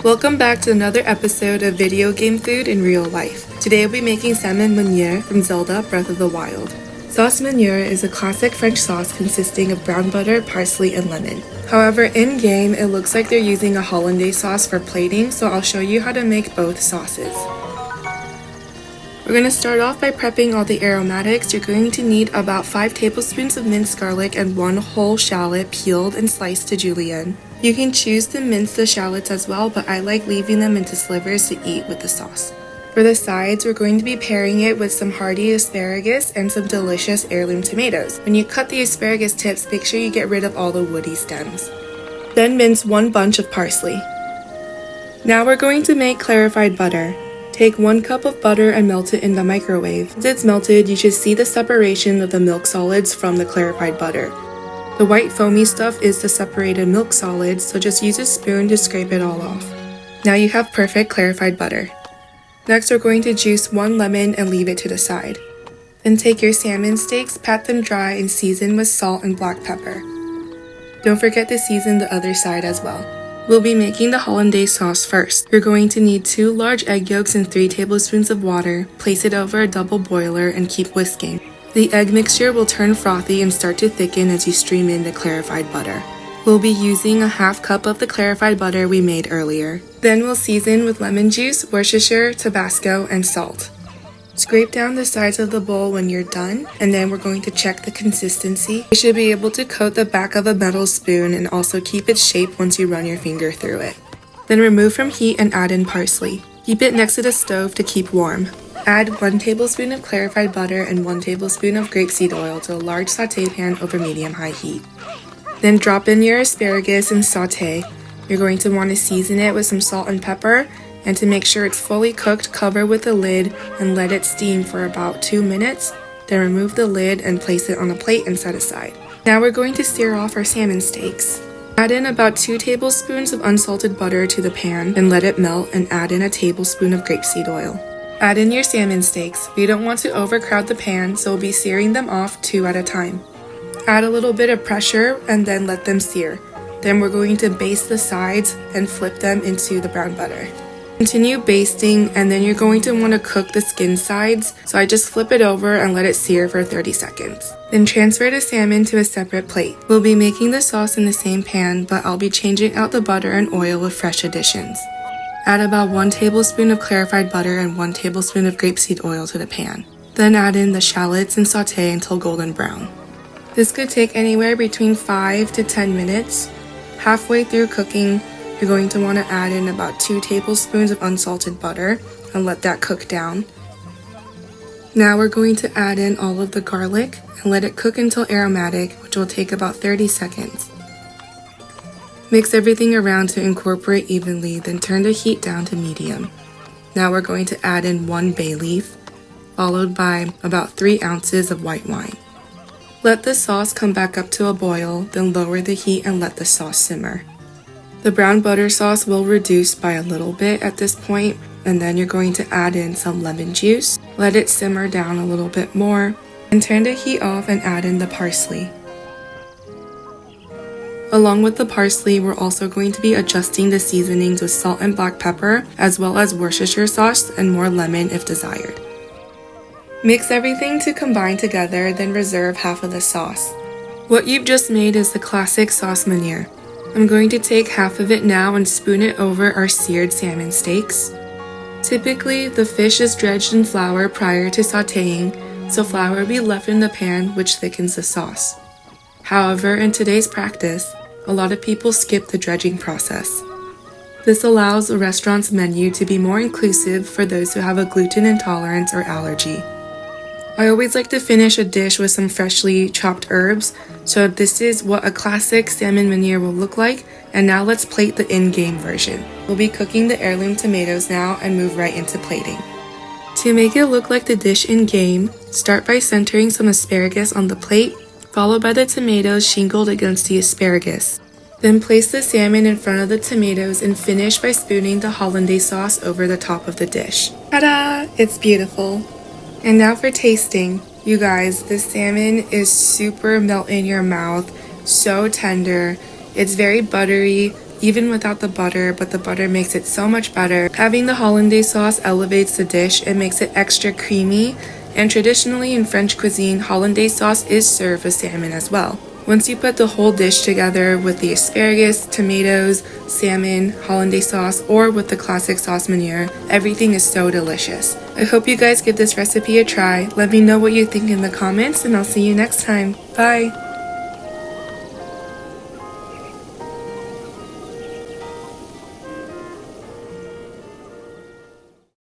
Welcome back to another episode of Video Game Food in Real Life. Today I'll be making Salmon Meuniere from Zelda Breath of the Wild. Sauce Meuniere is a classic French sauce consisting of brown butter, parsley, and lemon. However, in-game it looks like they're using a Hollandaise sauce for plating, so I'll show you how to make both sauces. We're going to start off by prepping all the aromatics. You're going to need about 5 tablespoons of minced garlic and 1 whole shallot peeled and sliced to julienne. You can choose to mince the shallots as well, but I like leaving them into slivers to eat with the sauce. For the sides, we're going to be pairing it with some hearty asparagus and some delicious heirloom tomatoes. When you cut the asparagus tips, make sure you get rid of all the woody stems. Then mince 1 bunch of parsley. Now we're going to make clarified butter. Take 1 cup of butter and melt it in the microwave. Once it's melted, you should see the separation of the milk solids from the clarified butter. The white foamy stuff is the separated milk solids, so just use a spoon to scrape it all off. Now you have perfect clarified butter. Next, we're going to juice 1 lemon and leave it to the side. Then take your salmon steaks, pat them dry, and season with salt and black pepper. Don't forget to season the other side as well. We'll be making the Hollandaise sauce first. You're going to need 2 large egg yolks and 3 tablespoons of water. Place it over a double boiler and keep whisking. The egg mixture will turn frothy and start to thicken as you stream in the clarified butter. We'll be using a half cup of the clarified butter we made earlier. Then we'll season with lemon juice, Worcestershire, Tabasco, and salt. Scrape down the sides of the bowl when you're done, and then we're going to check the consistency. You should be able to coat the back of a metal spoon and also keep its shape once you run your finger through it. Then remove from heat and add in parsley. Keep it next to the stove to keep warm. Add 1 tablespoon of clarified butter and 1 tablespoon of grapeseed oil to a large sauté pan over medium-high heat. Then drop in your asparagus and sauté. You're going to want to season it with some salt and pepper, and to make sure it's fully cooked, cover with a lid and let it steam for about 2 minutes. Then remove the lid and place it on a plate and set aside. Now we're going to sear off our salmon steaks. Add in about 2 tablespoons of unsalted butter to the pan and let it melt, and add in a tablespoon of grapeseed oil. Add in your salmon steaks. We don't want to overcrowd the pan, so we'll be searing them off 2 at a time. Add a little bit of pressure and then let them sear. Then we're going to baste the sides and flip them into the brown butter. Continue basting, and then you're going to want to cook the skin sides, so I just flip it over and let it sear for 30 seconds. Then transfer the salmon to a separate plate. We'll be making the sauce in the same pan, but I'll be changing out the butter and oil with fresh additions. Add about 1 tablespoon of clarified butter and 1 tablespoon of grapeseed oil to the pan. Then add in the shallots and sauté until golden brown. This could take anywhere between 5 to 10 minutes. Halfway through cooking, you're going to want to add in about 2 tablespoons of unsalted butter and let that cook down. Now we're going to add in all of the garlic and let it cook until aromatic, which will take about 30 seconds. Mix everything around to incorporate evenly, then turn the heat down to medium. Now we're going to add in 1 bay leaf, followed by about 3 ounces of white wine. Let the sauce come back up to a boil, then lower the heat and let the sauce simmer. The brown butter sauce will reduce by a little bit at this point, and then you're going to add in some lemon juice, let it simmer down a little bit more, and turn the heat off and add in the parsley. Along with the parsley, we're also going to be adjusting the seasonings with salt and black pepper, as well as Worcestershire sauce and more lemon if desired. Mix everything to combine together, then reserve half of the sauce. What you've just made is the classic Sauce Meuniere. I'm going to take half of it now and spoon it over our seared salmon steaks. Typically, the fish is dredged in flour prior to sautéing, so flour will be left in the pan, which thickens the sauce. However, in today's practice, a lot of people skip the dredging process. This allows a restaurant's menu to be more inclusive for those who have a gluten intolerance or allergy. I always like to finish a dish with some freshly chopped herbs, so this is what a classic Salmon Meuniere will look like, and now let's plate the in-game version. We'll be cooking the heirloom tomatoes now and move right into plating. To make it look like the dish in-game, start by centering some asparagus on the plate, followed by the tomatoes shingled against the asparagus. Then place the salmon in front of the tomatoes and finish by spooning the Hollandaise sauce over the top of the dish. Ta-da! It's beautiful. And now for tasting. You guys, this salmon is super melt in your mouth, so tender. It's very buttery. even without the butter, but the butter makes it so much better. Having the Hollandaise sauce elevates the dish and makes it extra creamy, and traditionally in French cuisine, Hollandaise sauce is served with salmon as well. Once you put the whole dish together with the asparagus, tomatoes, salmon, Hollandaise sauce, or with the classic Sauce Meuniere, everything is so delicious. I hope you guys give this recipe a try. Let me know what you think in the comments, and I'll see you next time. Bye!